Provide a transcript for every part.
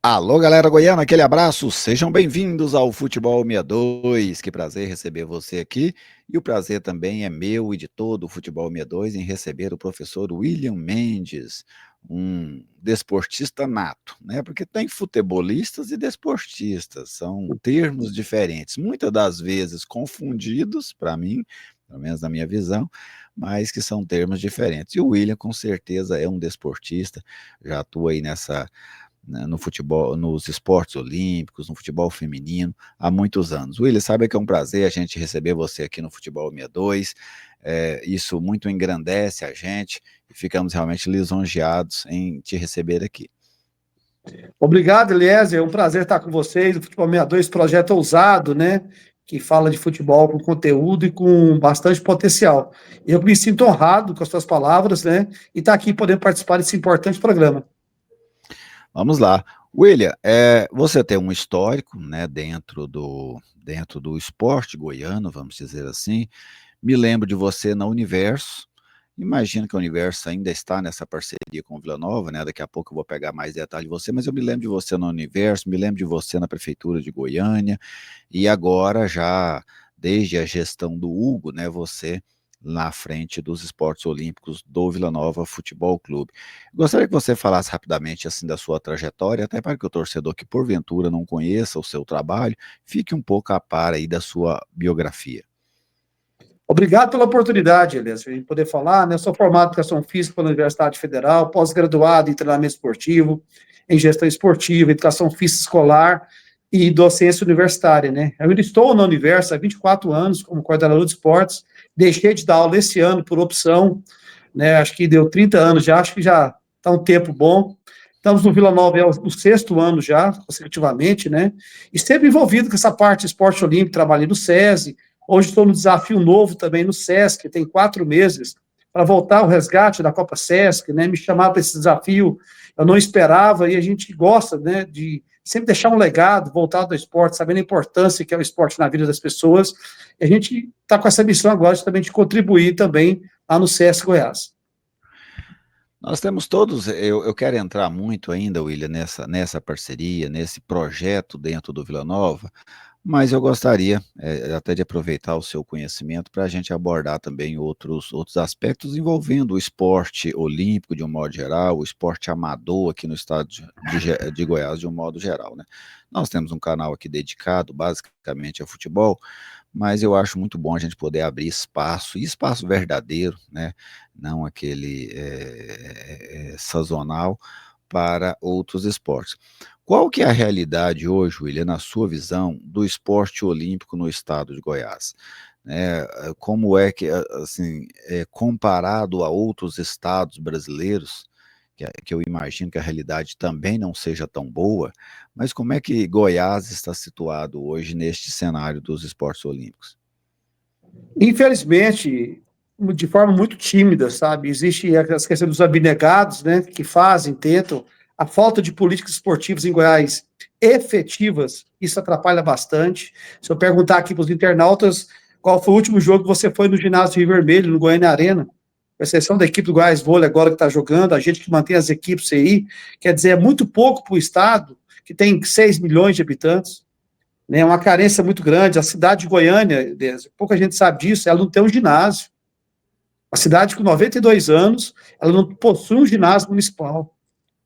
Alô, galera goiana, aquele abraço, sejam bem-vindos ao Futebol 62, que prazer receber você aqui, e o prazer também é meu e de todo o Futebol 62 em receber o professor William Mendes, um desportista nato, né, porque tem futebolistas e desportistas, são termos diferentes, muitas das vezes confundidos, para mim, pelo menos na minha visão, mas que são termos diferentes, e o William com certeza é um desportista, já atua aí no futebol, nos esportes olímpicos, no futebol feminino, há muitos anos. William, sabe que é um prazer a gente receber você aqui no Futebol 62, isso muito engrandece a gente e ficamos realmente lisonjeados em te receber aqui. Obrigado, Eliezer. É um prazer estar com vocês. O Futebol 62, projeto ousado, né? Que fala de futebol com conteúdo e com bastante potencial. Eu me sinto honrado com as suas palavras, né? E estar aqui podendo participar desse importante programa. Vamos lá. William, você tem um histórico, né, dentro do esporte goiano, vamos dizer assim. Me lembro de você na Universo. Imagino que o Universo ainda está nessa parceria com o Vila Nova, né? Daqui a pouco eu vou pegar mais detalhes de você, mas eu me lembro de você no Universo, me lembro de você na Prefeitura de Goiânia, e agora já, desde a gestão do Hugo, né, você na frente dos esportes olímpicos do Vila Nova Futebol Clube. Gostaria que você falasse rapidamente assim da sua trajetória, até para que o torcedor que porventura não conheça o seu trabalho, fique um pouco a par aí da sua biografia. Obrigado pela oportunidade, Eliezer, de poder falar, né? Eu sou formado em Educação Física pela Universidade Federal, pós-graduado em treinamento esportivo, em gestão esportiva, educação física escolar e docência universitária, né? Eu ainda estou na Universo há 24 anos como coordenador de esportes, deixei de dar aula esse ano por opção, né? Acho que deu 30 anos já, acho que já está um tempo bom. Estamos no Vila Nova, é o sexto ano já, consecutivamente, né? E sempre envolvido com essa parte de esporte olímpico, trabalhei no SESI, hoje estou no desafio novo também no SESC, tem 4 meses, para voltar ao resgate da Copa SESC, né? Me chamaram para esse desafio, eu não esperava, e a gente gosta, né, de sempre deixar um legado voltado ao esporte, sabendo a importância que é o esporte na vida das pessoas, e a gente está com essa missão agora de, também de contribuir também lá no SESC Goiás. Nós temos todos, eu quero entrar muito ainda, William, nessa parceria, nesse projeto dentro do Vila Nova, mas eu gostaria até de aproveitar o seu conhecimento para a gente abordar também outros aspectos envolvendo o esporte olímpico de um modo geral, o esporte amador aqui no estado de Goiás de um modo geral, né? Nós temos um canal aqui dedicado basicamente ao futebol, mas eu acho muito bom a gente poder abrir espaço, e espaço verdadeiro, né? Não aquele sazonal, para outros esportes. Qual que é a realidade hoje, William, na sua visão, do esporte olímpico no estado de Goiás? Como é que, assim, comparado a outros estados brasileiros, que eu imagino que a realidade também não seja tão boa, mas como é que Goiás está situado hoje neste cenário dos esportes olímpicos? Infelizmente, de forma muito tímida, sabe? Existe a questão dos abnegados, né, que fazem, tentam, a falta de políticas esportivas em Goiás efetivas, isso atrapalha bastante. Se eu perguntar aqui para os internautas qual foi o último jogo que você foi no ginásio Rio Vermelho, no Goiânia Arena, com exceção da equipe do Goiás Vôlei agora que está jogando, a gente que mantém as equipes aí, quer dizer, é muito pouco para o estado, que tem 6 milhões de habitantes, né, uma carência muito grande. A cidade de Goiânia, pouca gente sabe disso, ela não tem um ginásio. A cidade com 92 anos, ela não possui um ginásio municipal.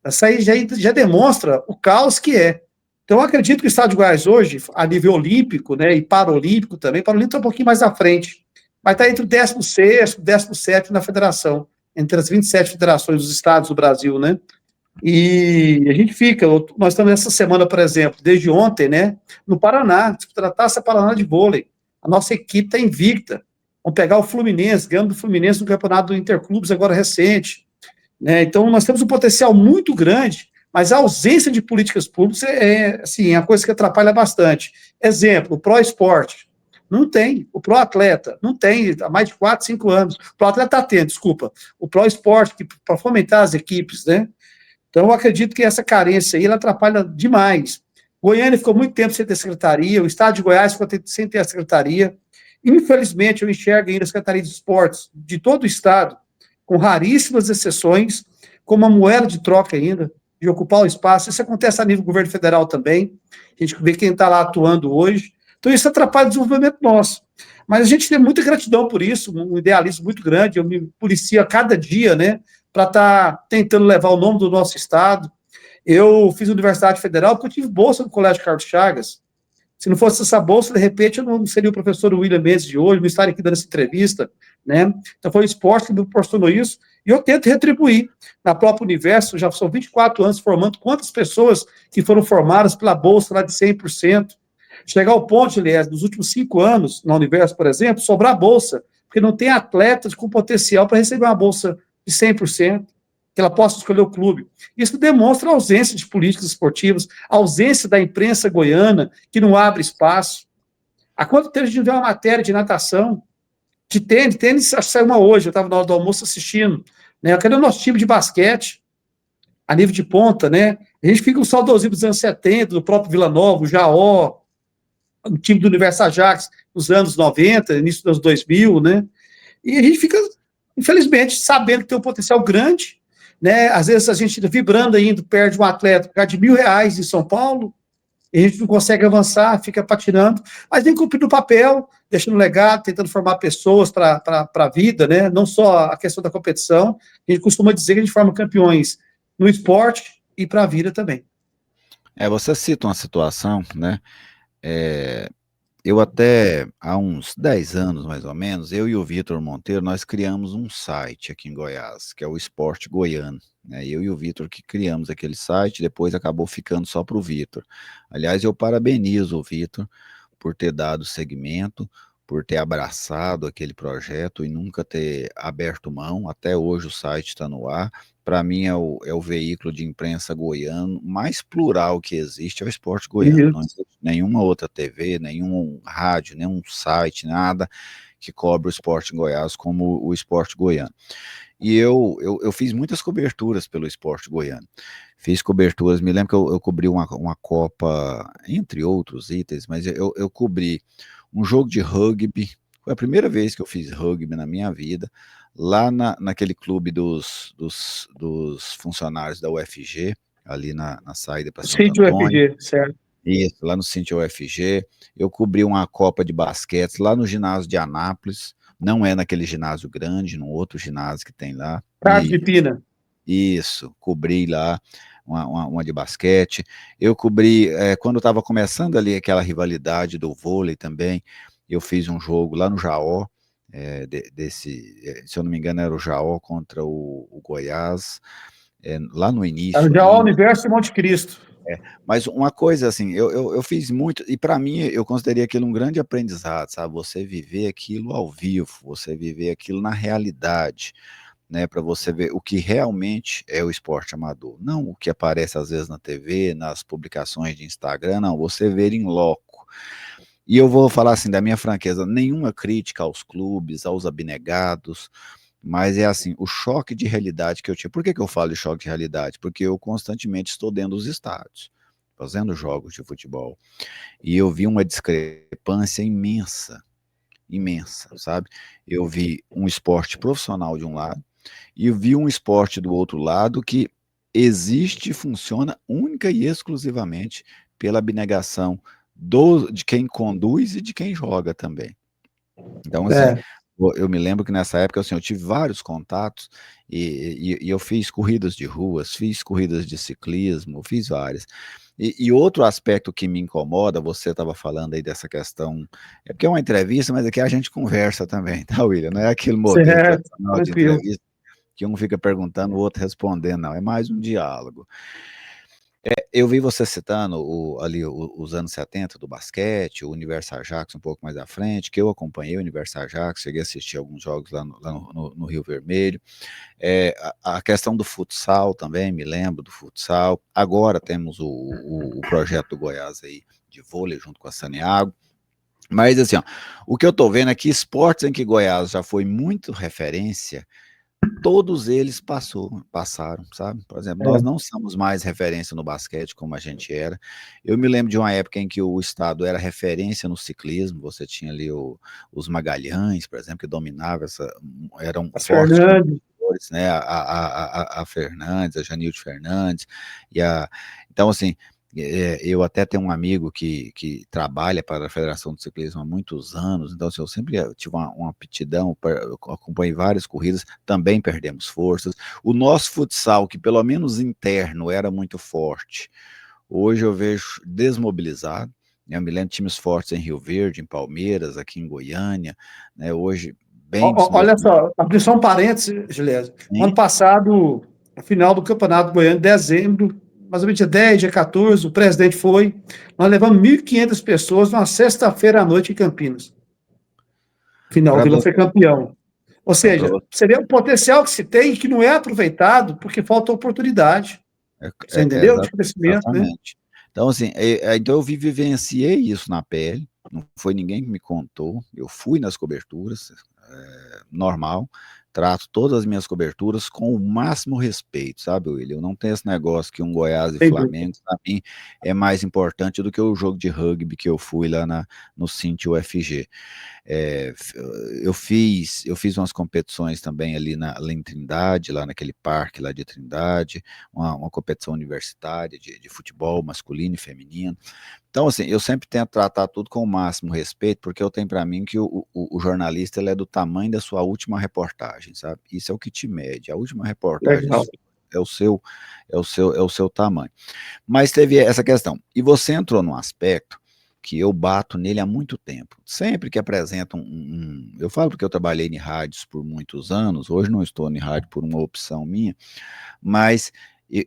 Essa aí já demonstra o caos que é. Então, eu acredito que o estado de Goiás hoje, a nível olímpico, né, e paralímpico também, paralímpico está um pouquinho mais à frente, mas está entre o 16º e o 17º na federação, entre as 27 federações dos estados do Brasil, né? E a gente fica, nós estamos essa semana, por exemplo, desde ontem, né, no Paraná, disputar a Taça Paraná de vôlei. A nossa equipe está invicta. Vamos pegar o Fluminense, ganhando do Fluminense no campeonato do Interclubes agora recente, né? Então, nós temos um potencial muito grande, mas a ausência de políticas públicas assim, é a coisa que atrapalha bastante. Exemplo, o Pro Esporte. Não tem. O Pro Atleta não tem há mais de 4, 5 anos. O Pro Atleta está tendo, desculpa. O Pro Esporte, para fomentar as equipes, né? Então, eu acredito que essa carência aí, ela atrapalha demais. Goiânia ficou muito tempo sem ter secretaria, o estado de Goiás ficou sem ter a secretaria. Infelizmente, eu enxergo ainda a Secretaria de Esportes de todo o estado, com raríssimas exceções, como uma moeda de troca ainda. de ocupar o espaço. Isso acontece a nível do governo federal também. A gente vê quem está lá atuando hoje. Então, isso atrapalha o desenvolvimento nosso. Mas a gente tem muita gratidão por isso, um idealismo muito grande. Eu me policio a cada dia, né, para estar tentando levar o nome do nosso estado. Eu fiz universidade federal porque eu tive bolsa no Colégio Carlos Chagas. Se não fosse essa bolsa, de repente, eu não seria o professor William Mendes de hoje, não estaria aqui dando essa entrevista, né? Então, foi o esporte que me proporcionou isso, e eu tento retribuir. Na própria Universo, já são 24 anos formando quantas pessoas que foram formadas pela bolsa lá de 100%. Chegar ao ponto, aliás, nos últimos 5 anos, na Universo, por exemplo, sobrar bolsa, porque não tem atletas com potencial para receber uma bolsa de 100%, que ela possa escolher o clube. Isso demonstra a ausência de políticas esportivas, a ausência da imprensa goiana, que não abre espaço. Há quanto tempo a gente vê uma matéria de natação, de tênis saiu uma hoje, eu estava na hora do almoço assistindo, né? Cadê o nosso time de basquete, a nível de ponta, né? A gente fica um saudosismo dos anos 70, do próprio Vila Nova, o Jaó, o time do Universo Ajax, nos anos 90, início dos 2000, né? E a gente fica, infelizmente, sabendo que tem um potencial grande, né? Às vezes a gente vibrando ainda, perde um atleta por causa de R$ 1.000 em São Paulo, e a gente não consegue avançar, fica patinando, mas vem cumprindo o papel, deixando legado, tentando formar pessoas para a vida, né? Não só a questão da competição. A gente costuma dizer que a gente forma campeões no esporte e para a vida também. Você cita uma situação, né? É, eu até, há uns 10 anos, mais ou menos, eu e o Vitor Monteiro, nós criamos um site aqui em Goiás, que é o Esporte Goiano, né? Eu e o Vitor que criamos aquele site, depois acabou ficando só para o Vitor. Aliás, eu parabenizo o Vitor por ter dado seguimento, por ter abraçado aquele projeto e nunca ter aberto mão. Até hoje o site está no ar. Para mim é o veículo de imprensa goiano mais plural que existe, é o Esporte Goiano. Não Isso. existe nenhuma outra TV, nenhum rádio, nenhum site, nada que cobre o esporte em Goiás como o Esporte Goiano. E eu fiz muitas coberturas pelo Esporte Goiano. Fiz coberturas, me lembro que eu cobri uma Copa, entre outros itens, mas eu cobri um jogo de rugby. Foi a primeira vez que eu fiz rugby na minha vida, lá naquele clube dos funcionários da UFG, ali na saída para Santo Sítio Antônio. FG, certo. Isso, lá no Sítio UFG. Eu cobri uma Copa de basquete lá no ginásio de Anápolis. Não é naquele ginásio grande, num outro ginásio que tem lá. Carlos de Pina. Isso, cobri lá uma de basquete. Eu cobri, quando estava começando ali aquela rivalidade do vôlei também, eu fiz um jogo lá no Jaó, se eu não me engano era o Jaó contra o Goiás, lá no início Já o ainda. Universo de Monte Cristo. Mas uma coisa assim, eu fiz muito, e para mim eu considerei aquilo um grande aprendizado, sabe? Você viver aquilo ao vivo, você viver aquilo na realidade, né? Para você ver o que realmente é o esporte amador. Não o que aparece às vezes na TV, nas publicações de Instagram, não, você ver em loco. E eu vou falar assim, da minha franqueza, nenhuma crítica aos clubes, aos abnegados, mas é assim, o choque de realidade que eu tive. Por que eu falo de choque de realidade? Porque eu constantemente estou dentro dos estádios, fazendo jogos de futebol, e eu vi uma discrepância imensa, imensa, sabe? Eu vi um esporte profissional de um lado, e eu vi um esporte do outro lado que existe e funciona única e exclusivamente pela abnegação de quem conduz e de quem joga também. Então, assim, É. eu me lembro que nessa época, assim, eu tive vários contatos e eu fiz corridas de ruas, fiz corridas de ciclismo, fiz várias. E outro aspecto que me incomoda, você estava falando aí dessa questão, é porque é uma entrevista, mas aqui a gente conversa também, tá, William? Não é aquele modelo Certo, tradicional de tranquilo. entrevista que um fica perguntando, o outro respondendo, não, é mais um diálogo. Eu vi você citando ali os anos 70 do basquete, o Universo Ajax um pouco mais à frente, que eu acompanhei o Universo Ajax, cheguei a assistir alguns jogos lá no Rio Vermelho. A questão do futsal também, me lembro do futsal. Agora temos o projeto do Goiás aí de vôlei junto com a Saneago. Mas assim, ó, o que eu tô vendo é que esportes em que Goiás já foi muito referência, todos eles passaram, sabe? Por exemplo, nós É. não somos mais referência no basquete como a gente era. Eu me lembro de uma época em que o estado era referência no ciclismo, você tinha ali os Magalhães, por exemplo, que dominava eram As fortes Fernandes. jogadores, né, a Fernandes, a Janilde Fernandes, e a... Então, assim, eu até tenho um amigo que trabalha para a Federação de Ciclismo há muitos anos, então assim, eu sempre tive uma aptidão, eu acompanhei várias corridas, também perdemos forças. O nosso futsal, que pelo menos interno era muito forte, hoje eu vejo desmobilizado, né? Eu me lembro de times fortes em Rio Verde, em Palmeiras, aqui em Goiânia, né? Hoje bem Olha desmobilizado. só, abrir só um parênteses, Gilésio. Ano passado, a final do Campeonato Goiano, dezembro, mais ou menos dia 10, dia 14, o presidente foi. Nós levamos 1.500 pessoas numa sexta-feira à noite em Campinas. Final, o Para Vila foi você, campeão. Ou então, seja, seria um potencial que se tem e que não é aproveitado porque falta oportunidade. Você entendeu? De crescimento, né? exatamente. Então, assim, então eu vivenciei isso na pele, não foi ninguém que me contou, eu fui nas coberturas, normal, trato todas as minhas coberturas com o máximo respeito, sabe, William? Eu não tenho esse negócio que um Goiás e Entendi. Flamengo, para mim, é mais importante do que o jogo de rugby que eu fui lá no Cinti UFG. É, eu fiz umas competições também ali em Trindade, lá naquele parque lá de Trindade, uma competição universitária de futebol masculino e feminino. Então, assim, eu sempre tento tratar tudo com o máximo respeito, porque eu tenho para mim que o jornalista ele é do tamanho da sua última reportagem, sabe? Isso é o que te mede. A última reportagem Legal. é o seu tamanho. Mas teve essa questão. E você entrou num aspecto que eu bato nele há muito tempo. Sempre que apresentam eu falo porque eu trabalhei em rádios por muitos anos, hoje não estou em rádio por uma opção minha, mas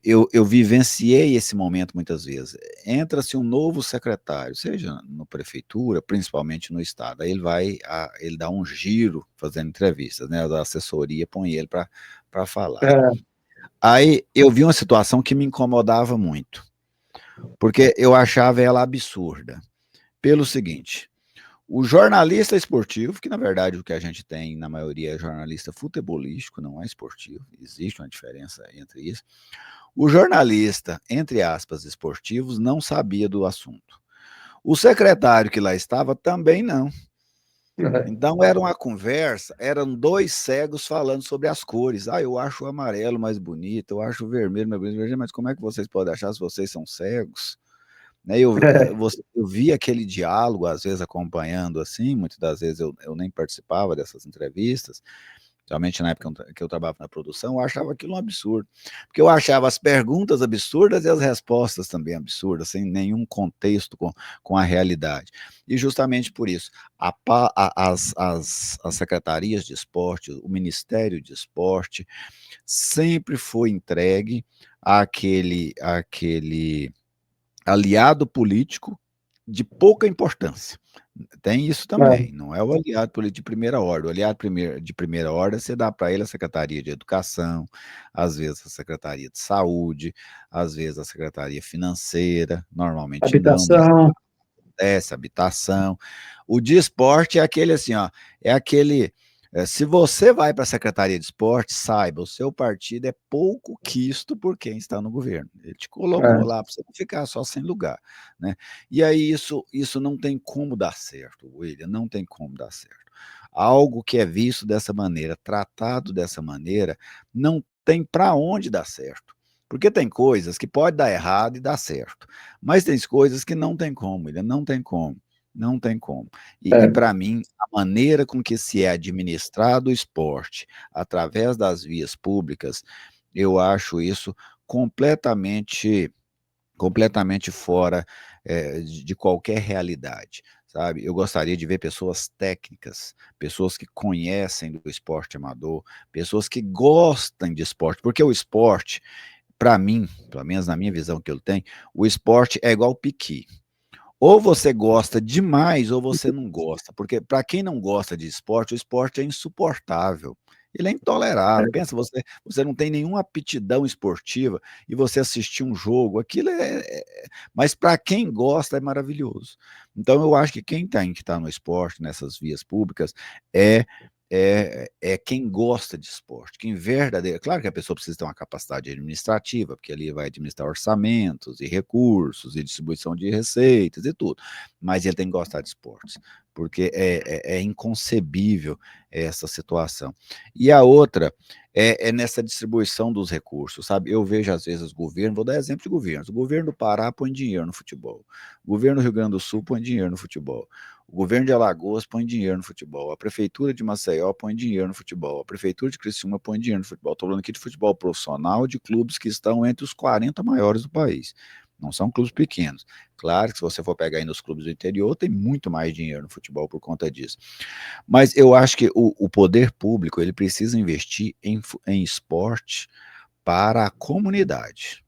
eu vivenciei esse momento muitas vezes. Entra-se um novo secretário, seja na prefeitura, principalmente no estado, aí ele dá um giro fazendo entrevistas, né? A assessoria põe ele para falar. É, Aí eu vi uma situação que me incomodava muito, porque eu achava ela absurda. Pelo seguinte, o jornalista esportivo, que na verdade o que a gente tem na maioria é jornalista futebolístico, não é esportivo, existe uma diferença entre isso. O jornalista, entre aspas, esportivos, não sabia do assunto. O secretário que lá estava também não. é, Então era uma conversa, eram dois cegos falando sobre as cores. Ah, eu acho o amarelo mais bonito, eu acho o vermelho mais bonito, mas como é que vocês podem achar se vocês são cegos? Né, eu vi aquele diálogo, às vezes acompanhando assim, muitas das vezes eu nem participava dessas entrevistas, realmente na época que eu trabalhava na produção, eu achava aquilo um absurdo, porque eu achava as perguntas absurdas e as respostas também absurdas, sem nenhum contexto com a realidade. E justamente por isso, as secretarias de esporte, o Ministério de Esporte, sempre foi entregue àquele aliado político de pouca importância. Tem isso é. também, não é o aliado político de primeira ordem. O aliado de primeira ordem, você dá para ele a Secretaria de Educação, às vezes a Secretaria de Saúde, às vezes a Secretaria Financeira, normalmente não, mas Habitação. essa habitação. O de esporte é aquele assim, ó, é aquele. Se você vai para a Secretaria de Esporte, saiba, o seu partido é pouco quisto por quem está no governo. Ele te colocou É, lá para você não ficar só sem lugar, né? E aí isso não tem como dar certo, William, não tem como dar certo. Algo que é visto dessa maneira, tratado dessa maneira, não tem para onde dar certo. Porque tem coisas que pode dar errado e dar certo. Mas tem coisas que não tem como, William, não tem como. Não tem como. E é, para mim, a maneira com que se é administrado o esporte através das vias públicas, eu acho isso completamente fora de qualquer realidade, sabe? Eu gostaria de ver pessoas técnicas, pessoas que conhecem do esporte amador, pessoas que gostam de esporte, porque o esporte, para mim, pelo menos na minha visão que eu tenho, o esporte é igual piqui. Ou você gosta demais ou você não gosta, porque para quem não gosta de esporte, o esporte é insuportável. Ele é intolerável. é. Pensa, você não tem nenhuma aptidão esportiva e você assistir um jogo, aquilo mas para quem gosta é maravilhoso. Então eu acho que quem tem que estar no esporte, nessas vias públicas, é é quem gosta de esporte, quem verdadeiro. Claro que a pessoa precisa ter uma capacidade administrativa, porque ali vai administrar orçamentos e recursos e distribuição de receitas e tudo, mas ele tem que gostar de esportes, porque é inconcebível essa situação. E a outra é nessa distribuição dos recursos, sabe? Eu vejo às vezes os governos, vou dar exemplo de governos, o governo do Pará põe dinheiro no futebol, o governo do Rio Grande do Sul põe dinheiro no futebol, o governo de Alagoas põe dinheiro no futebol, a prefeitura de Maceió põe dinheiro no futebol, a prefeitura de Criciúma põe dinheiro no futebol. Estou falando aqui de futebol profissional, de clubes que estão entre os 40 maiores do país. Não são clubes pequenos. Claro que se você for pegar aí nos clubes do interior, tem muito mais dinheiro no futebol por conta disso. Mas eu acho que o poder público, ele precisa investir em esporte para a comunidade,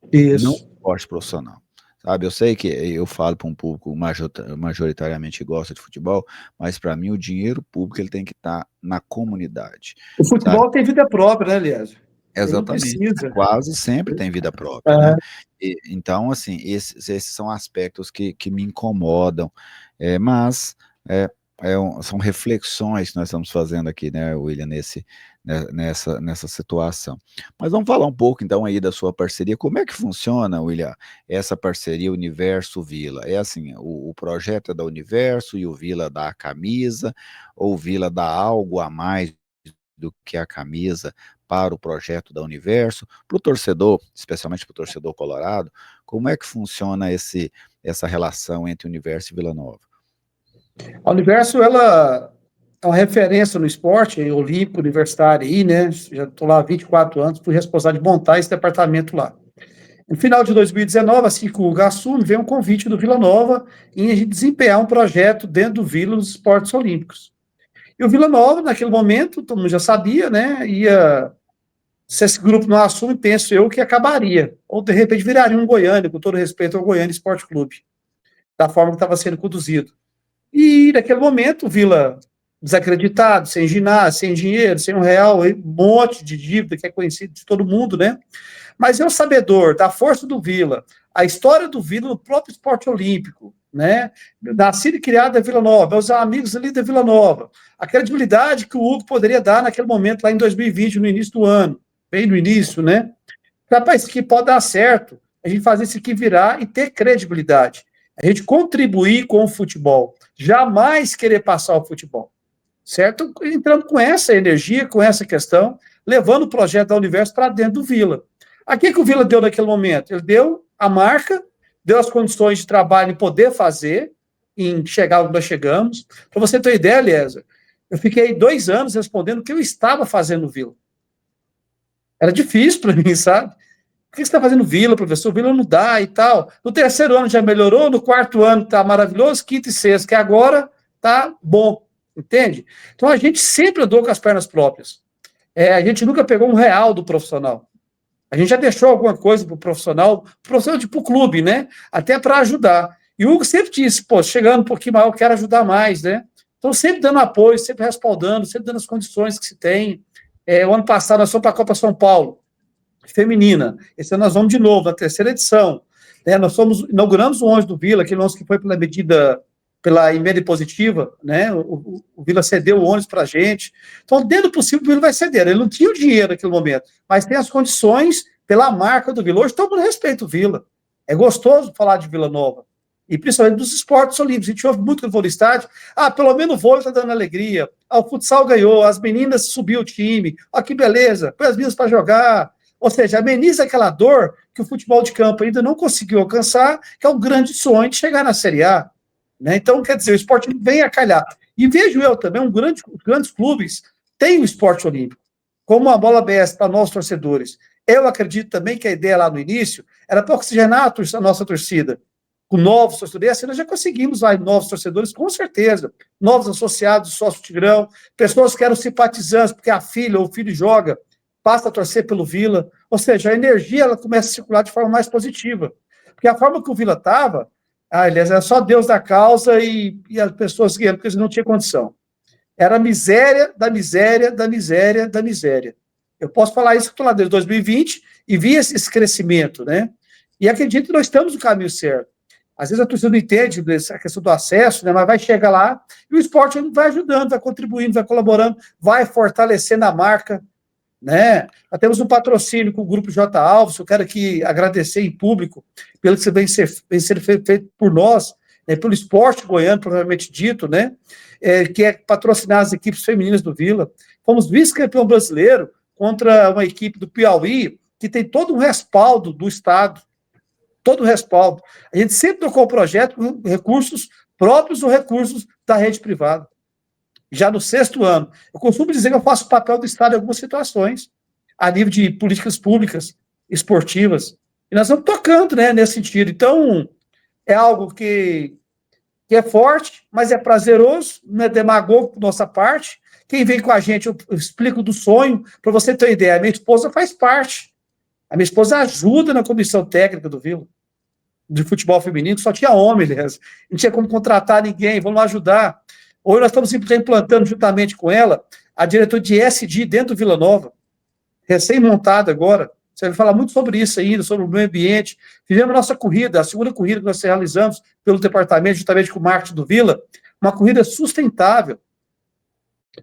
não Isso. esporte profissional. Sabe, eu sei que eu falo para um público majoritariamente que gosta de futebol, mas para mim o dinheiro público ele tem que estar na comunidade, O sabe? futebol tem vida própria, né, aliás? Ele não Exatamente, precisa. quase sempre tem vida própria, né? É, Então, assim, esses são aspectos que me incomodam, mas é, são reflexões que nós estamos fazendo aqui, né, William, nessa situação. Mas vamos falar um pouco, então, aí da sua parceria. Como é que funciona, William, essa parceria Universo-Vila? É assim, o projeto é da Universo e o Vila dá a camisa, ou o Vila dá algo a mais do que a camisa para o projeto da Universo, para o torcedor, especialmente para o torcedor colorado, como é que funciona essa relação entre Universo e Vila Nova? a Universo, ela é uma referência no esporte olímpico, universitário aí, né? Já estou lá há 24 anos, fui responsável de montar esse departamento lá. No final de 2019, assim que o Hugo assume, veio um convite do Vila Nova em a gente desempenhar um projeto dentro do Vila nos esportes olímpicos. E o Vila Nova, naquele momento, todo mundo já sabia, né? Se esse grupo não assume, penso eu que acabaria. Ou, de repente, viraria um Goiânia, com todo respeito ao Goiânia Esporte Clube, da forma que estava sendo conduzido. E, naquele momento, o Vila desacreditado, sem ginásio, sem dinheiro, sem R$ 1, um monte de dívida que é conhecido de todo mundo, né? Mas eu, sabedor da força do Vila, a história do Vila no próprio esporte olímpico, né? Nascido e criado da Vila Nova, meus amigos ali da Vila Nova, a credibilidade que o Hugo poderia dar naquele momento, lá em 2020, no início do ano, bem no início, né? Rapaz, isso aqui pode dar certo, a gente fazer isso aqui virar e ter credibilidade. A gente contribuir com o futebol, jamais querer passar o futebol, certo? Entrando com essa energia, com essa questão, levando o projeto da Universo para dentro do Vila. Aqui que o Vila deu naquele momento? Ele deu a marca, deu as condições de trabalho em poder fazer, em chegar onde nós chegamos. Para você ter uma ideia, Eliezer, eu fiquei 2 anos respondendo o que eu estava fazendo no Vila. Era difícil para mim, sabe? Por que você está fazendo Vila, professor? Vila não dá e tal. No terceiro ano já melhorou, no quarto ano está maravilhoso, quinto e sexto, que agora está bom, entende? Então a gente sempre andou com as pernas próprias. A gente nunca pegou R$ 1 do profissional. A gente já deixou alguma coisa para o profissional tipo o clube, né? Até para ajudar. E o Hugo sempre disse, pô, chegando um pouquinho maior, eu quero ajudar mais, né? Então, sempre dando apoio, sempre respaldando, sempre dando as condições que se tem. O ano passado, nós fomos para a Copa São Paulo, feminina. Esse ano nós vamos de novo, na terceira edição. Nós inauguramos o ônibus do Vila, aquele ônibus que foi pela emenda positiva, né? O Vila cedeu o ônibus para a gente. Então, dentro do possível, o Vila vai ceder. Ele não tinha o dinheiro naquele momento, mas tem as condições pela marca do Vila. Hoje, todo mundo respeita o Vila. É gostoso falar de Vila Nova. E principalmente dos esportes olímpicos. A gente ouve muito no vôlei estádio. Pelo menos o vôlei está dando alegria. O futsal ganhou, as meninas subiu o time. Que beleza, põe as meninas para jogar. Ou seja, ameniza aquela dor que o futebol de campo ainda não conseguiu alcançar, que é um grande sonho de chegar na Série A. Né? Então, quer dizer, o esporte vem a calhar. E vejo eu também, grandes clubes têm o esporte olímpico, como a Bola BS para nós torcedores. Eu acredito também que a ideia lá no início era para oxigenar a nossa torcida, com novos torcedores. E assim nós já conseguimos lá novos torcedores, com certeza. Novos associados, sócio Tigrão, pessoas que eram simpatizantes, porque a filha ou o filho joga, passa a torcer pelo Vila. Ou seja, a energia ela começa a circular de forma mais positiva. Porque a forma que o Vila estava, aliás, era só Deus da causa e as pessoas guiando, porque eles não tinham condição. Era a miséria, da miséria, da miséria, da miséria. Eu posso falar isso que estou lá desde 2020 e vi esse crescimento, né? E acredito que nós estamos no caminho certo. Às vezes a torcida não entende a questão do acesso, né, mas vai chegar lá e o esporte vai ajudando, vai contribuindo, vai colaborando, vai fortalecendo a marca, né? Nós temos um patrocínio com o Grupo J. Alves, eu quero aqui agradecer em público pelo que vem sendo feito por nós, né, pelo esporte goiano, provavelmente dito, né? Que é patrocinar as equipes femininas do Vila. Fomos vice-campeão brasileiro contra uma equipe do Piauí que tem todo um respaldo do Estado, todo o respaldo. A gente sempre tocou o projeto com recursos próprios ou recursos da rede privada. Já no 6º ano. Eu costumo dizer que eu faço o papel do Estado em algumas situações, a nível de políticas públicas, esportivas. E nós estamos tocando, né, nesse sentido. Então, é algo que é forte, mas é prazeroso, não é demagogo por nossa parte. Quem vem com a gente, eu explico do sonho. Para você ter uma ideia, a minha esposa faz parte. A minha esposa ajuda na comissão técnica do Vila, de futebol feminino, que só tinha homem, aliás. Não tinha como contratar ninguém, vamos ajudar. Hoje nós estamos implantando, juntamente com ela, a diretoria de SD dentro do Vila Nova, recém-montada agora. Você vai falar muito sobre isso ainda, sobre o meio ambiente. Fizemos nossa corrida, a segunda corrida que nós realizamos pelo departamento, juntamente com o marketing do Vila, uma corrida sustentável.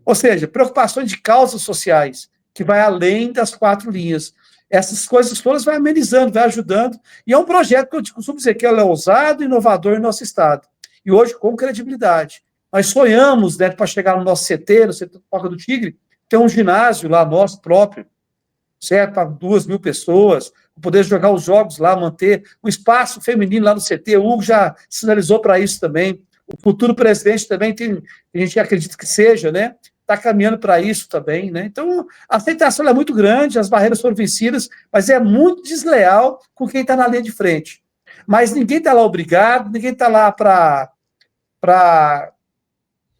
Ou seja, preocupações de causas sociais, que vai além das 4 linhas. Essas coisas todas vai amenizando, vai ajudando, e é um projeto que eu costumo dizer que ele é ousado e inovador em nosso estado. E hoje, com credibilidade. Nós sonhamos, né, para chegar no nosso CT, no CT Toca do Tigre, ter um ginásio lá nosso próprio, certo? Para 2.000 pessoas, poder jogar os jogos lá, manter o espaço feminino lá no CT. O Hugo já sinalizou para isso também. O futuro presidente também tem, a gente acredita que seja, né? Está caminhando para isso também, né? Então, a aceitação é muito grande, as barreiras foram vencidas, mas é muito desleal com quem está na linha de frente. Mas ninguém está lá obrigado, ninguém está lá para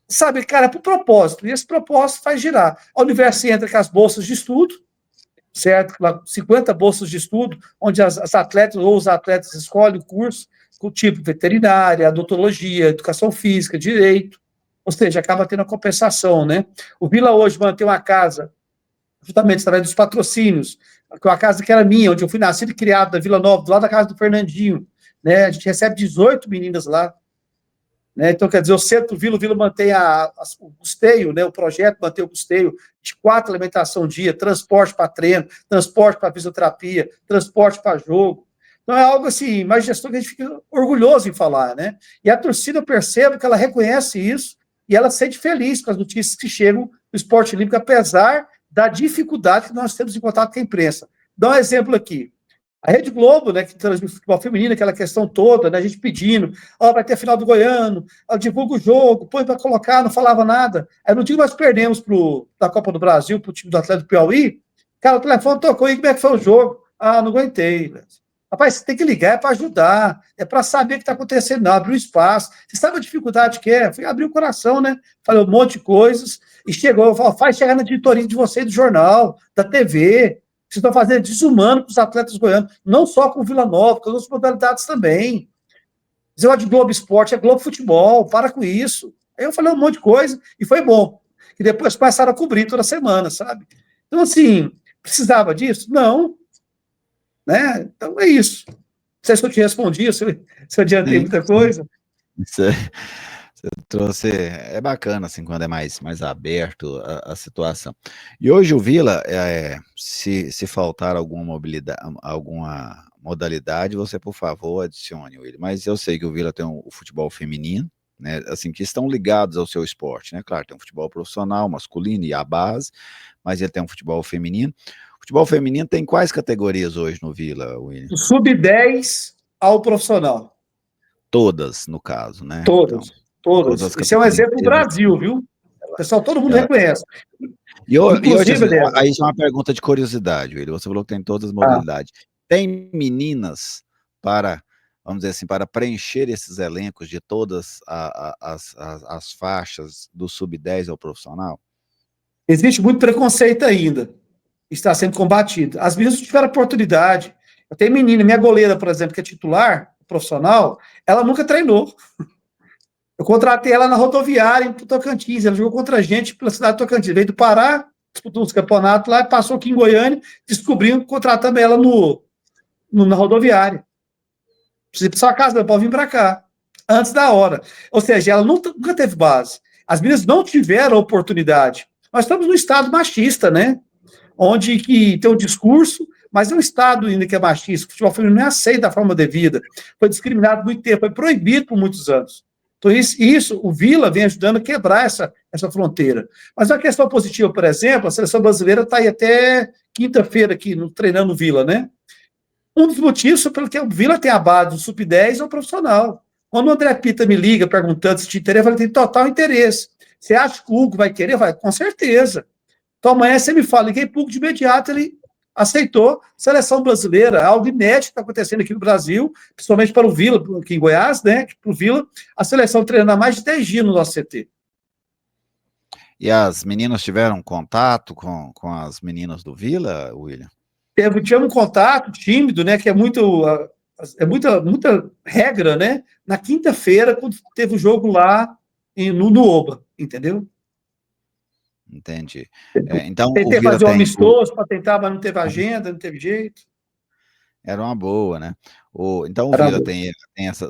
sabe, cara, para o propósito, e esse propósito faz girar. A Universo entra com as bolsas de estudo, certo? 50 bolsas de estudo, onde as atletas ou os atletas escolhem o curso, com o tipo veterinária, odontologia, educação física, direito, ou seja, acaba tendo a compensação, né? O Vila hoje mantém uma casa, justamente através dos patrocínios, uma casa que era minha, onde eu fui nascido e criado, da Vila Nova, do lado da casa do Fernandinho, né? A gente recebe 18 meninas lá, né? Então, quer dizer, o Centro Vila, o Vila mantém o custeio, né? O projeto mantém o custeio de 4 alimentação dia, transporte para treino, transporte para fisioterapia, transporte para jogo. Então, é algo assim, uma gestão que a gente fica orgulhoso em falar, né? E a torcida, eu percebo que ela reconhece isso e ela se sente feliz com as notícias que chegam do esporte olímpico, apesar da dificuldade que nós temos em contato com a imprensa. Dá um exemplo aqui. A Rede Globo, né, que transmite futebol feminino, aquela questão toda, né, a gente pedindo, vai ter a final do Goiano, divulga o jogo, põe para colocar, não falava nada. Aí no dia que nós perdemos da Copa do Brasil para o time do Atlético do Piauí, cara, o telefone tocou, e como é que foi o jogo? Não aguentei. Rapaz, você tem que ligar, é para ajudar, é para saber o que está acontecendo, não, abrir um espaço. Você sabe a dificuldade que é? Fui abrir o coração, né? Falei um monte de coisas, e chegou, faz chegar na editoria de vocês, do jornal, da TV. Vocês estão fazendo desumano para os atletas goianos, não só com o Vila Nova, com as outras modalidades também. Dizer de Globo Esporte é Globo Futebol, para com isso. Aí eu falei um monte de coisa e foi bom. E depois começaram a cobrir toda semana, sabe? Então, assim, precisava disso? Não. Né? Então é isso. Não sei se eu te respondi, se eu adiantei muita coisa. Você trouxe, é bacana assim quando é mais aberto a situação. E hoje o Vila, se faltar alguma modalidade, você por favor adicione ele. Mas eu sei que o Vila tem o futebol feminino, né? Assim, que estão ligados ao seu esporte, né? Claro, tem um futebol profissional, masculino e a base, mas ele tem um futebol feminino. O futebol feminino tem quais categorias hoje no Vila, William? Do sub-10 ao profissional. Todas, no caso, né? Todas. Então, todas. Esse é um exemplo do Brasil, viu? Pessoal, todo mundo reconhece. E hoje, assim, aí é uma pergunta de curiosidade, William. Você falou que tem todas as modalidades. Tem meninas para, vamos dizer assim, para preencher esses elencos de todas as faixas do sub-10 ao profissional? Existe muito preconceito ainda. Está sendo combatido. As meninas não tiveram oportunidade. Eu tenho menina, minha goleira, por exemplo, que é titular, profissional, ela nunca treinou. Eu contratei ela na rodoviária em Tocantins, ela jogou contra a gente pela cidade de Tocantins, veio do Pará, disputou os campeonatos lá, passou aqui em Goiânia, descobriu, contratamos ela na rodoviária. precisa ir para sua casa, pode vir para cá, antes da hora. Ou seja, ela nunca teve base. As meninas não tiveram oportunidade. Nós estamos num estado machista, né? Onde que tem um discurso, mas é um estado ainda que é machista. O futebol feminino não é aceito da forma devida. Foi discriminado muito tempo, foi proibido por muitos anos. Então, isso o Vila vem ajudando a quebrar essa fronteira. Mas a questão positiva, por exemplo, a seleção brasileira está aí até quinta-feira aqui, treinando o Vila, né? Um dos motivos é porque o Vila tem a base do sub-10 ou profissional. Quando o André Pita me liga perguntando se te interessa, eu falei, tem total interesse. Você acha que o Hugo vai querer? Vai, com certeza. Então amanhã você me fala, liguei para o Hugo de imediato, ele aceitou. Seleção brasileira, algo inédito que está acontecendo aqui no Brasil, principalmente para o Vila, aqui em Goiás, né? Para o Vila, a seleção treinando há mais de 10 dias no nosso CT. E as meninas tiveram contato com as meninas do Vila, William? Tinha um contato tímido, né? Que é muita regra, né? Na quinta-feira, quando teve o jogo lá no Oba, entendeu? Entendi. Então, tentei fazer um amistoso para tentar, mas não teve agenda, não teve jeito. Era uma boa, né? Então, o Vila tem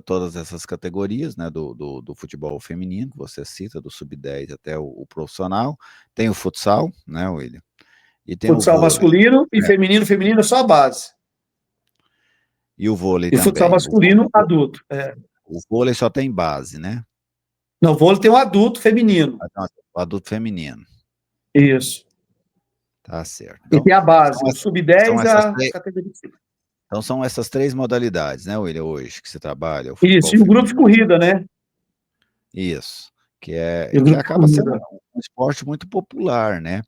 todas essas categorias, né, do futebol feminino, que você cita, do sub-10 até o profissional. Tem o futsal, né, William? E tem futsal o vôlei, masculino e feminino é só a base. E o vôlei também. E futsal masculino, adulto. O vôlei só tem base, né? Não, o vôlei tem o adulto feminino. O adulto feminino. Isso. Tá certo. Então, e tem a base, o sub-10 a categoria. Então são essas 3 modalidades, né, William, hoje que você trabalha? Isso, e o grupo de corrida, né? Isso, que acaba sendo um esporte muito popular, né?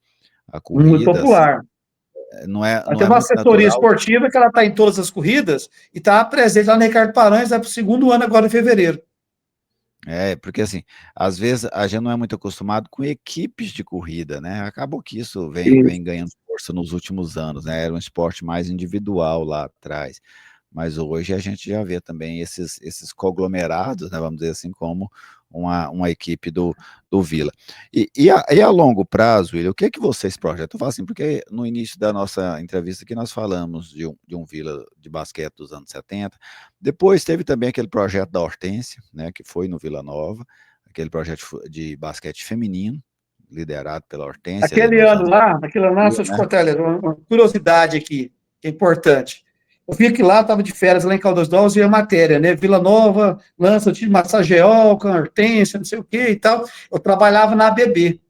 A corrida, muito popular. Assim, não é tem uma assessoria esportiva que ela está em todas as corridas e está presente lá no Ricardo Paranhos, vai para o 2º ano agora em fevereiro. Porque assim, às vezes a gente não é muito acostumado com equipes de corrida, né? Acabou que isso vem ganhando força nos últimos anos, né? Era um esporte mais individual lá atrás. Mas hoje a gente já vê também esses conglomerados, né, vamos dizer assim, como uma equipe do Vila. E a longo prazo, William, o que é que vocês projetam? Eu falo assim, porque no início da nossa entrevista aqui nós falamos de um Vila de basquete dos anos 70, depois teve também aquele projeto da Hortência, né, que foi no Vila Nova, aquele projeto de basquete feminino, liderado pela Hortência. Naquele ano lá, deixa eu te contar, uma curiosidade aqui, que é importante. Eu vi que lá, estava de férias lá em Caldas Novas, e a matéria, né? Vila Nova lança o time Massageol, com Hortência, não sei o que e tal. Eu trabalhava na ABB.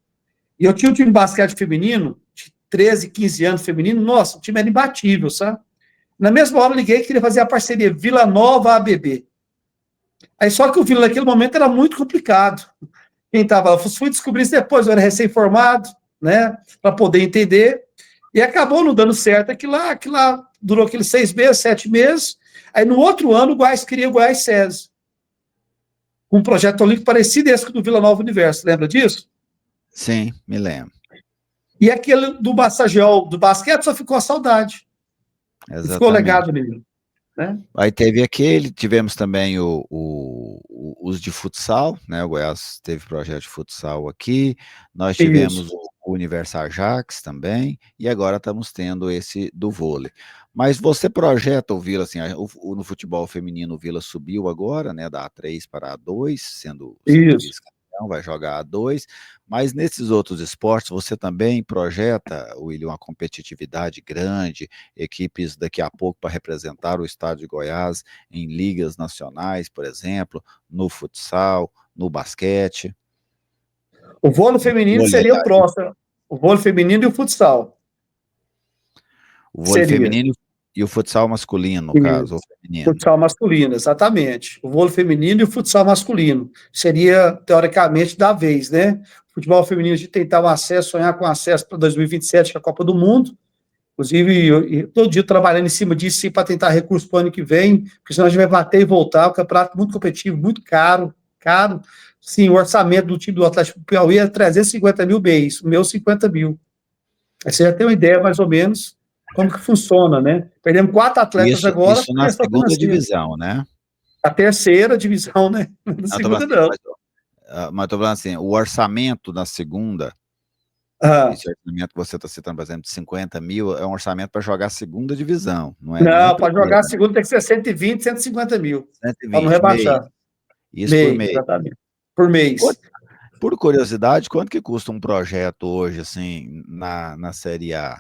E eu tinha um time de basquete feminino, de 13, 15 anos feminino. Nossa, o time era imbatível, sabe? Na mesma hora eu liguei que queria fazer a parceria Vila Nova-ABB. Aí só que o Vila naquele momento era muito complicado. Quem estava lá, fui descobrir isso depois, eu era recém-formado, né? Para poder entender. E acabou não dando certo aquilo lá durou aqueles 6 meses, 7 meses. Aí no outro ano o Goiás queria o Goiás SESI. Um projeto olímpico parecido esse do Vila Nova Universo, lembra disso? Sim, me lembro. E aquele do Massageol, do basquete, só ficou a saudade. Exatamente. Ficou legado nele. Né? Aí tivemos também os de futsal, né? O Goiás teve projeto de futsal aqui, nós tivemos o Universo Ajax também, e agora estamos tendo esse do vôlei. Mas você projeta o Vila, assim, no futebol feminino o Vila subiu agora, né? Da A3 para a A2, sendo vice-campeão, vai jogar A2, mas nesses outros esportes você também projeta, William, uma competitividade grande, equipes daqui a pouco para representar o estado de Goiás em ligas nacionais, por exemplo, no futsal, no basquete. O vôlei feminino seria o próximo. O vôlei feminino e o futsal. O vôlei feminino e o futsal masculino, no caso, ou feminino. Futsal masculino, exatamente. O vôlei feminino e o futsal masculino. Seria, teoricamente, da vez, né? O futebol feminino de tentar sonhar com acesso para 2027, que é a Copa do Mundo. Inclusive, eu todo dia trabalhando em cima disso para tentar recurso para o ano que vem, porque senão a gente vai bater e voltar. O campeonato muito competitivo, muito caro. Sim, o orçamento do time do Atlético do Piauí é 350 mil bens, o meu 50 mil. Aí você já tem uma ideia, mais ou menos, como que funciona, né? Perdemos 4 atletas agora. Isso na segunda divisão, né? A terceira divisão, né? Na segunda, não. Mas estou falando assim, o orçamento na segunda Ah, Esse orçamento que você está citando, por exemplo, de 50 mil, é um orçamento para jogar a segunda divisão, não é nem a não, para jogar primeira, a né? segunda tem que ser 120, 150 mil, para não 120, mês, rebaixar. isso por Mês, mês. exatamente. Por mês. Quanto- Por curiosidade, quanto que custa um projeto hoje, assim, na Série A?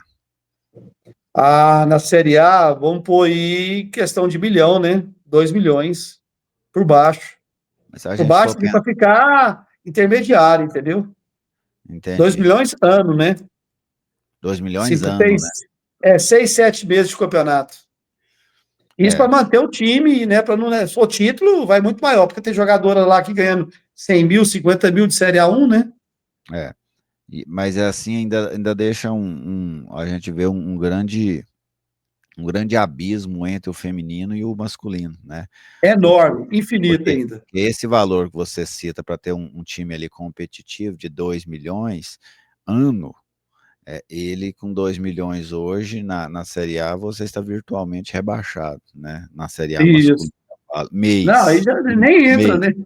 Ah, na Série A, vamos pôr aí questão de milhão, né? 2 milhões por baixo. Mas se a Por gente baixo, for para ficar intermediário, entendeu? 2 entendi, milhões ano, né? 2 milhões Cinco, ano, né? seis, 6, 7 meses de campeonato. Isso para É, manter o time, né? Para não, né, se for título, vai muito maior, porque tem jogadora lá que ganhando 100 mil, 50 mil de Série A1, né? é. Mas é assim, ainda deixa a gente vê um grande abismo entre o feminino e o masculino, né? É Porque, enorme, infinito porque ainda. esse valor que você cita para ter um time ali competitivo de 2 milhões ano, ele com 2 milhões hoje na Série A, você está virtualmente rebaixado, né? Na Série A Isso. masculina, Não, aí mês, já nem entra, mês, né?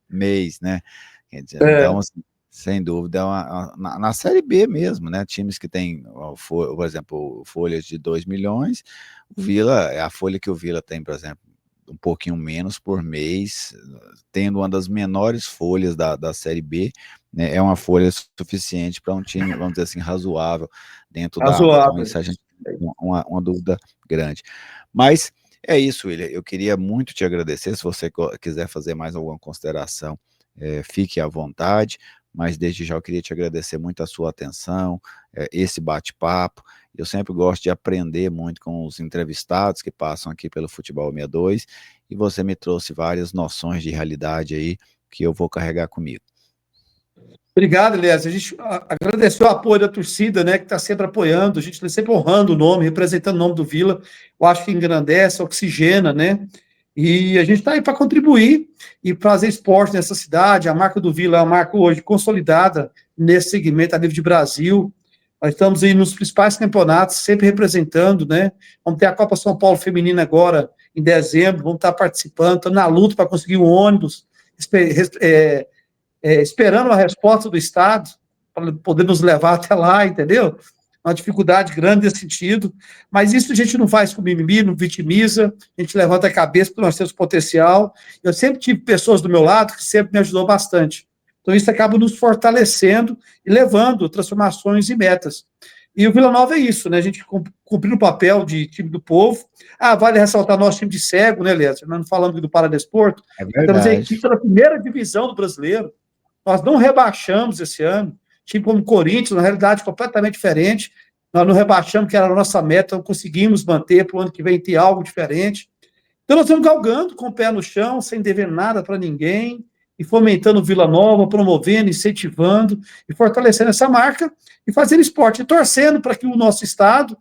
mês, né? Quer dizer, então, É, assim, sem dúvida, na Série B mesmo, né? Times que têm, por exemplo, folhas de 2 milhões, o Vila, a folha que o Vila tem, por exemplo, um pouquinho menos por mês, tendo uma das menores folhas da Série B, né, é uma folha suficiente para um time, vamos dizer assim, razoável dentro da água. Então, razoável. isso a gente tem uma dúvida grande. Mas é isso, William. Eu queria muito te agradecer. Se você quiser fazer mais alguma consideração, fique à vontade. Mas desde já eu queria te agradecer muito a sua atenção, esse bate-papo. Eu sempre gosto de aprender muito com os entrevistados que passam aqui pelo Futebol 62 e você me trouxe várias noções de realidade aí que eu vou carregar comigo. Obrigado, Elias. A gente agradeceu o apoio da torcida, né, que está sempre apoiando, a gente está sempre honrando o nome, representando o nome do Vila. Eu acho que engrandece, oxigena, né? E a gente está aí para contribuir e fazer esporte nessa cidade. A marca do Vila é uma marca hoje consolidada nesse segmento a nível de Brasil. Nós estamos aí nos principais campeonatos, sempre representando, né? Vamos ter a Copa São Paulo Feminina agora, em dezembro, vamos estar participando, estamos na luta para conseguir um ônibus, esperando a resposta do Estado para poder nos levar até lá, entendeu? Uma dificuldade grande nesse sentido, mas isso a gente não faz com mimimi, não vitimiza, a gente levanta a cabeça porque nós temos potencial. Eu sempre tive pessoas do meu lado que sempre me ajudou bastante. Então isso acaba nos fortalecendo e levando transformações e metas. E o Vila Nova é isso, né? A gente cumprindo o papel de time do povo. Ah, vale ressaltar nosso time de cego, né, Léo? Nós não falamos aqui do Paradesporto. É Nós temos a verdade. equipe da primeira divisão do brasileiro. Nós não rebaixamos esse ano. Time como o Corinthians, na realidade completamente diferente. Nós não rebaixamos, que era a nossa meta, então conseguimos manter para o ano que vem ter algo diferente. Então nós estamos galgando com o pé no chão, sem dever nada para ninguém, e fomentando Vila Nova, promovendo, incentivando e fortalecendo essa marca e fazendo esporte, e torcendo para que o nosso estado,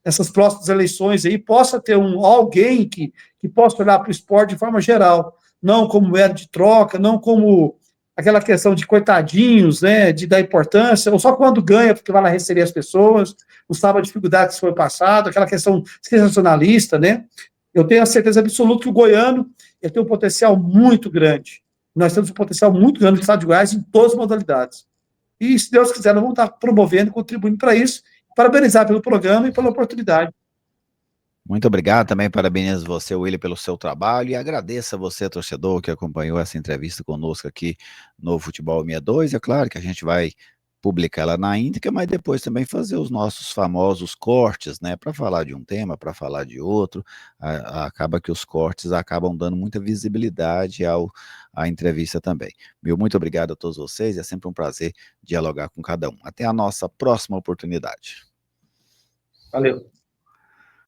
essas próximas eleições aí, possa ter alguém que possa olhar para o esporte de forma geral, não como moeda de troca, não como aquela questão de coitadinhos, né, de dar importância, ou só quando ganha, porque vai lá receber as pessoas, não sabe a dificuldade que foi passado, aquela questão sensacionalista, né? Eu tenho a certeza absoluta que o goiano ele tem um potencial muito grande. Nós temos um potencial muito grande no estado de Goiás em todas as modalidades. E, se Deus quiser, nós vamos estar promovendo, contribuindo para isso. Parabenizar pelo programa e pela oportunidade. Muito obrigado, também parabenizo você, William, pelo seu trabalho e agradeço a você, torcedor, que acompanhou essa entrevista conosco aqui no Futebol 62. É claro que a gente vai publicar ela na íntegra, mas depois também fazer os nossos famosos cortes, né, para falar de um tema, para falar de outro. Acaba que os cortes acabam dando muita visibilidade à entrevista também. Muito obrigado a todos vocês, é sempre um prazer dialogar com cada um. Até a nossa próxima oportunidade. Valeu.